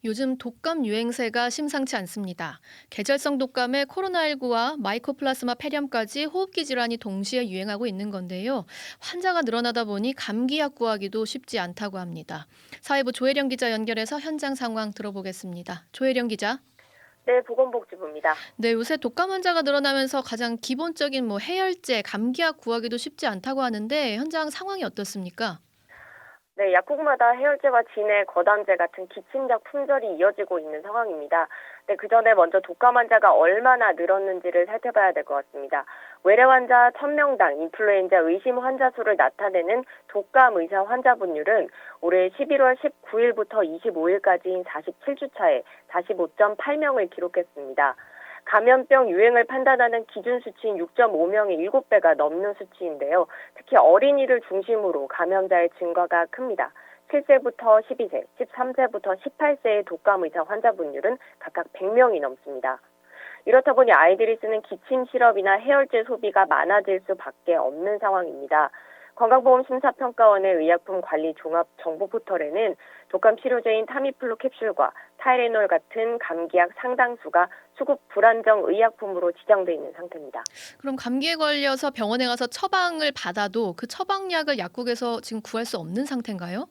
요즘 독감 유행세가 심상치 않습니다. 계절성 독감에 코로나19와 마이코플라스마 폐렴까지 호흡기 질환이 동시에 유행하고 있는 건데요. 환자가 늘어나다 보니 감기약 구하기도 쉽지 않다고 합니다. 사회부 조혜령 기자 연결해서 현장 상황 들어보겠습니다. 조혜령 기자. 네, 보건복지부입니다. 네, 요새 독감 환자가 늘어나면서 가장 기본적인 해열제, 감기약 구하기도 쉽지 않다고 하는데 현장 상황이 어떻습니까? 네, 약국마다 해열제와 진해, 거담제 같은 기침약 품절이 이어지고 있는 상황입니다. 네, 그 전에 먼저 독감 환자가 얼마나 늘었는지를 살펴봐야 될 것 같습니다. 외래 환자 1000명당 인플루엔자 의심 환자 수를 나타내는 독감 의사 환자 분율은 올해 11월 19일부터 25일까지인 47주 차에 45.8명을 기록했습니다. 감염병 유행을 판단하는 기준 수치인 6.5명의 7배가 넘는 수치인데요. 특히 어린이를 중심으로 감염자의 증가가 큽니다. 7세부터 12세, 13세부터 18세의 독감 의사 환자 분율은 각각 100명이 넘습니다. 이렇다 보니 아이들이 쓰는 기침 시럽이나 해열제 소비가 많아질 수밖에 없는 상황입니다. 건강보험심사평가원의 의약품관리 종합정보포털에는 독감 치료제인 타미플루 캡슐과 타이레놀 같은 감기약 상당수가 수급 불안정 의약품으로 지정돼 있는 상태입니다. 그럼 감기에 걸려서 병원에 가서 처방을 받아도 그 처방약을 약국에서 지금 구할 수 없는 상태인가요?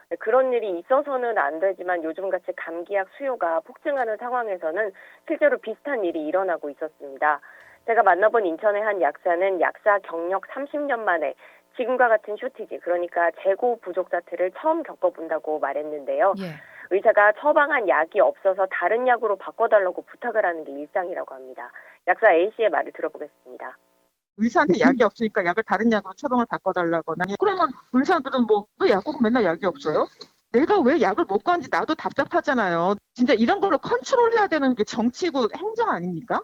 네, 그런 일이 있어서는 안 되지만 요즘같이 감기약 수요가 폭증하는 상황에서는 실제로 비슷한 일이 일어나고 있었습니다. 제가 만나본 인천의 한 약사는 약사 경력 30년 만에 지금과 같은 쇼티지, 그러니까 재고 부족 사태를 처음 겪어본다고 말했는데요. 예. 의사가 처방한 약이 없어서 다른 약으로 바꿔달라고 부탁을 하는 게 일상이라고 합니다. 약사 A씨의 말을 들어보겠습니다. 의사한테 약이 없으니까 약을 다른 약으로 처방을 바꿔달라거나 그러면 의사들은 왜 약국은 맨날 약이 없어요? 내가 왜 약을 못 구하는지 나도 답답하잖아요. 진짜 이런 걸로 컨트롤해야 되는 게 정치고 행정 아닙니까?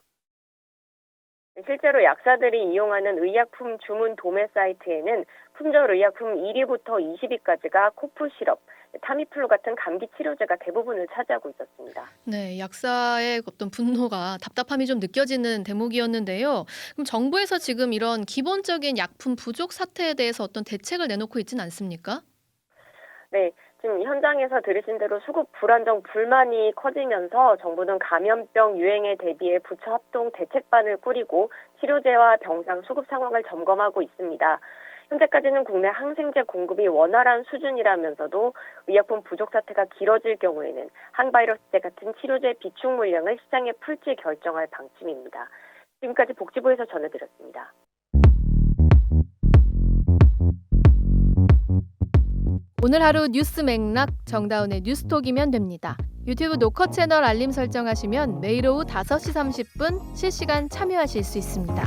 실제로 약사들이 이용하는 의약품 주문 도매 사이트에는 품절 의약품 1위부터 20위까지가 코프 시럽, 타미플루 같은 감기 치료제가 대부분을 차지하고 있었습니다. 네, 약사의 어떤 분노가 답답함이 좀 느껴지는 대목이었는데요. 그럼 정부에서 지금 이런 기본적인 약품 부족 사태에 대해서 어떤 대책을 내놓고 있지는 않습니까? 네, 지금 현장에서 들으신 대로 수급 불안정 불만이 커지면서 정부는 감염병 유행에 대비해 부처 합동 대책반을 꾸리고 치료제와 병상 수급 상황을 점검하고 있습니다. 현재까지는 국내 항생제 공급이 원활한 수준이라면서도 의약품 부족 사태가 길어질 경우에는 항바이러스제 같은 치료제 비축 물량을 시장에 풀지 결정할 방침입니다. 지금까지 복지부에서 전해드렸습니다. 오늘 하루 뉴스 맥락 정다운의 뉴스톡이면 됩니다. 유튜브 노컷 채널 알림 설정하시면 매일 오후 5시 30분 실시간 참여하실 수 있습니다.